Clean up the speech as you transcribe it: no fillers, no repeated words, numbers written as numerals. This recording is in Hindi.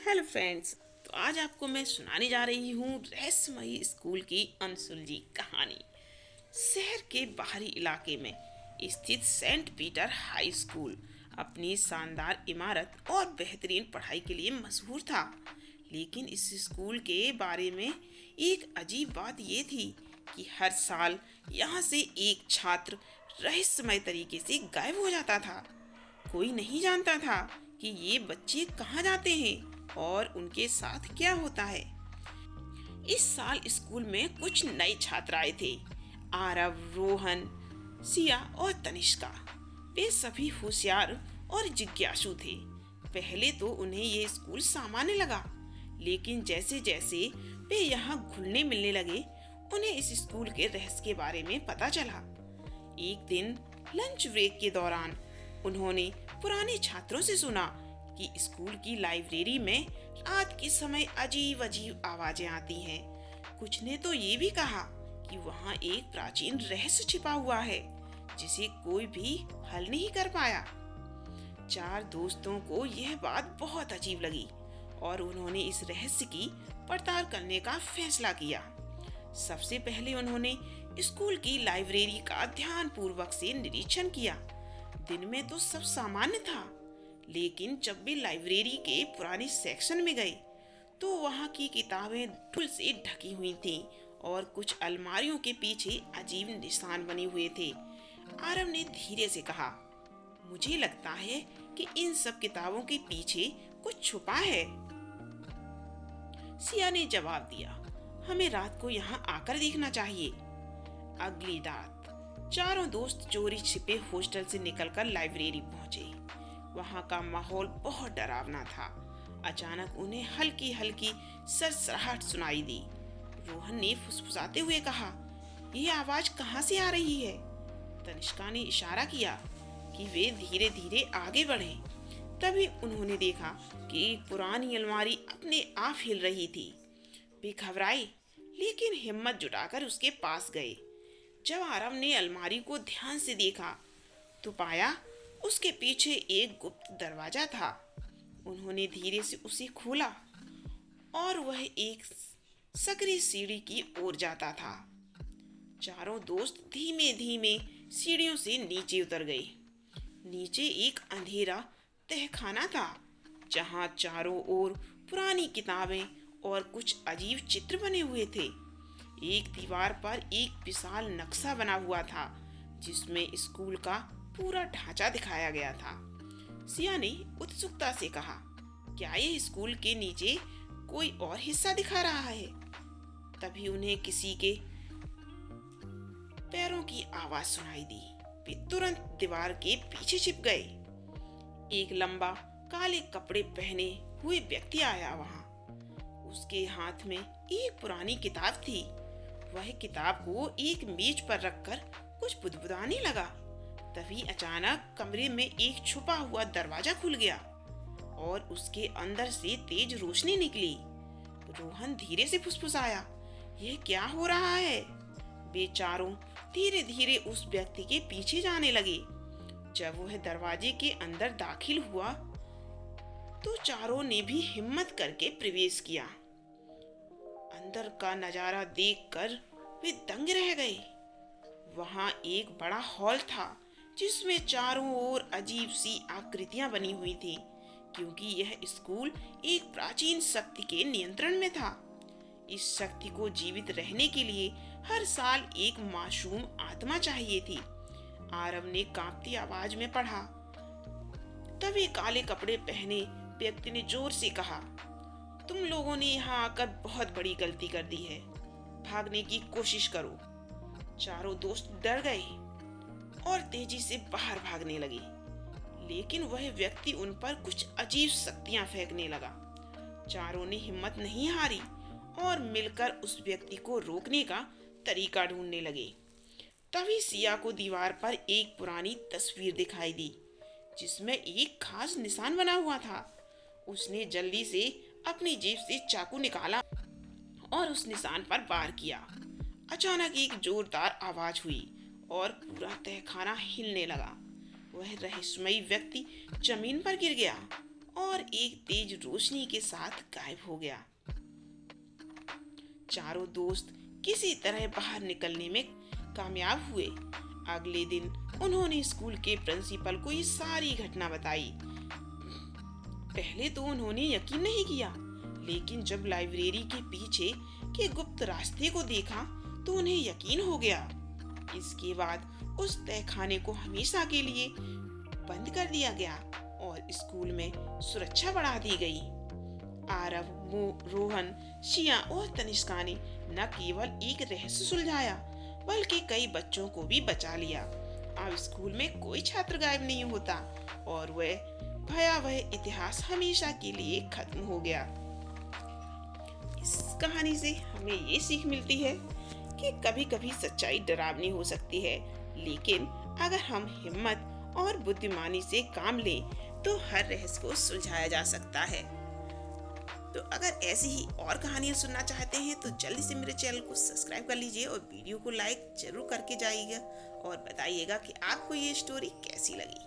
Hello friends. तो आज आपको मैं सुनाने जा रही हूँ रहस्यमयी स्कूल की अनसुलझी कहानी। शहर के बाहरी इलाके में स्थित सेंट पीटर हाई स्कूल अपनी शानदार इमारत और बेहतरीन पढ़ाई के लिए मशहूर था। लेकिन इस स्कूल के बारे में एक अजीब बात ये थी कि हर साल यहाँ से एक छात्र रहस्यमय तरीके से गायब हो जाता था। कोई नहीं जानता था कि ये बच्चे कहाँ जाते हैं और उनके साथ क्या होता है। इस साल स्कूल में कुछ नए छात्र आए थे। आरव, रोहन, सिया और तनिष्का। वे सभी होशियार और जिज्ञासु थे। पहले तो उन्हें ये स्कूल सामान्य लगा, लेकिन जैसे जैसे वे यहाँ घुलने मिलने लगे, उन्हें इस स्कूल के रहस्य के बारे में पता चला। एक दिन लंच ब्रेक के दौरान उन्होंने पुराने छात्रों से सुना कि स्कूल की लाइब्रेरी में रात के समय अजीब अजीब आवाजें आती हैं। कुछ ने तो ये भी कहा कि वहाँ एक प्राचीन रहस्य छिपा हुआ है जिसे कोई भी हल नहीं कर पाया। चार दोस्तों को यह बात बहुत अजीब लगी और उन्होंने इस रहस्य की पड़ताल करने का फैसला किया। सबसे पहले उन्होंने स्कूल की लाइब्रेरी का ध्यानपूर्वक से निरीक्षण किया। दिन में तो सब सामान्य था, लेकिन जब भी लाइब्रेरी के पुराने सेक्शन में गए तो वहाँ की किताबें धूल से ढकी हुई थीं और कुछ अलमारियों के पीछे अजीब निशान बने हुए थे। आरव ने धीरे से कहा, मुझे लगता है कि इन सब किताबों के पीछे कुछ छुपा है। सिया ने जवाब दिया, हमें रात को यहाँ आकर देखना चाहिए। अगली रात चारों दोस्त चोरी छिपे हॉस्टल से निकलकर लाइब्रेरी पहुंचे। वहां का माहौल बहुत डरावना था। अचानक उन्हें हल्की हल्की सरसराहट सुनाई दी। रोहन ने फुसफुसाते हुए कहा, ये आवाज कहाँ से आ रही है? तनिष्का ने इशारा किया कि वे धीरे धीरे आगे बढ़े। तभी उन्होंने देखा कि एक पुरानी अलमारी अपने आप हिल रही थी। वे घबराए, लेकिन हिम्मत जुटाकर उसके पास गए। जब आरव ने अलमारी को ध्यान से देखा तो पाया उसके पीछे एक गुप्त दरवाजा था। उन्होंने धीरे से उसे खोला और वह एक सकरी सीढ़ी की ओर जाता था। चारों दोस्त धीमे धीमे सीढ़ियों से नीचे उतर गए। नीचे एक अंधेरा तहखाना था, जहां चारों ओर पुरानी किताबें और कुछ अजीब चित्र बने हुए थे। एक दीवार पर एक विशाल नक्शा बना हुआ था, जिसमें स्कूल का पूरा ढांचा दिखाया गया था। सिया ने उत्सुकता से कहा, क्या ये स्कूल के नीचे कोई और हिस्सा दिखा रहा है? तभी उन्हें किसी के पैरों की आवाज सुनाई दी। वे तुरंत दीवार के पीछे छिप गए। एक लंबा काले कपड़े पहने हुए व्यक्ति आया वहां। उसके हाथ में एक पुरानी किताब थी। वह किताब को एक मेज पर रखकर कुछ बुदबुदाने लगा। तभी अचानक कमरे में एक छुपा हुआ दरवाजा खुल गया और उसके अंदर से तेज रोशनी निकली। रोहन धीरे से फुसफुसाया, यह क्या हो रहा है? वे चारों धीरे धीरे उस व्यक्ति के पीछे जाने लगे। जब वह दरवाजे के अंदर दाखिल हुआ तो चारों ने भी हिम्मत करके प्रवेश किया। अंदर का नजारा देखकर वे दंग रह गए। वहां एक बड़ा हॉल था, जिसमें चारों ओर अजीब सी आकृतियां बनी हुई थी, क्योंकि यह स्कूल एक प्राचीन शक्ति के नियंत्रण में था। इस शक्ति को जीवित रहने के लिए हर साल एक मासूम आत्मा चाहिए थी। आरव ने कांपती आवाज में पढ़ा। तभी काले कपड़े पहने व्यक्ति ने जोर से कहा, तुम लोगों ने यहाँ आकर बहुत बड़ी गलती कर दी है। भागने की कोशिश करो। चारों दोस्त डर गए और तेजी से बाहर भागने लगे, लेकिन वह व्यक्ति उन पर कुछ अजीब शक्तियां फेंकने लगा। चारों ने हिम्मत नहीं हारी और मिलकर उस व्यक्ति को रोकने का तरीका ढूंढने लगे। तभी सिया को दीवार पर एक पुरानी तस्वीर दिखाई दी, जिसमें एक खास निशान बना हुआ था। उसने जल्दी से अपनी जेब से चाकू निकाला और उस निशान पर वार किया। अचानक एक जोरदार आवाज हुई और पूरा तहखाना हिलने लगा। वह रहस्यमयी व्यक्ति जमीन पर गिर गया और एक तेज रोशनी के साथ गायब हो गया। चारों दोस्त किसी तरह बाहर निकलने में कामयाब हुए। अगले दिन उन्होंने स्कूल के प्रिंसिपल को ये सारी घटना बताई। पहले तो उन्होंने यकीन नहीं किया, लेकिन जब लाइब्रेरी के पीछे के गुप्त रास्ते को देखा तो उन्हें यकीन हो गया। इसके बाद उस तहखाने को हमेशा के लिए बंद कर दिया गया और स्कूल में सुरक्षा बढ़ा दी गई। आरव, रोहन, शिया और तनिष्का ने न केवल एक रहस्य सुलझाया बल्कि कई बच्चों को भी बचा लिया। अब स्कूल में कोई छात्र गायब नहीं होता और वह भयावह इतिहास हमेशा के लिए खत्म हो गया। इस कहानी से हमें ये सीख मिलती है कि कभी कभी सच्चाई डरावनी हो सकती है, लेकिन अगर हम हिम्मत और बुद्धिमानी से काम लें तो हर रहस्य को सुलझाया जा सकता है। तो अगर ऐसी ही और कहानियाँ सुनना चाहते हैं तो जल्दी से मेरे चैनल को सब्सक्राइब कर लीजिए और वीडियो को लाइक जरूर करके जाइएगा और बताइएगा कि आपको ये स्टोरी कैसी लगी।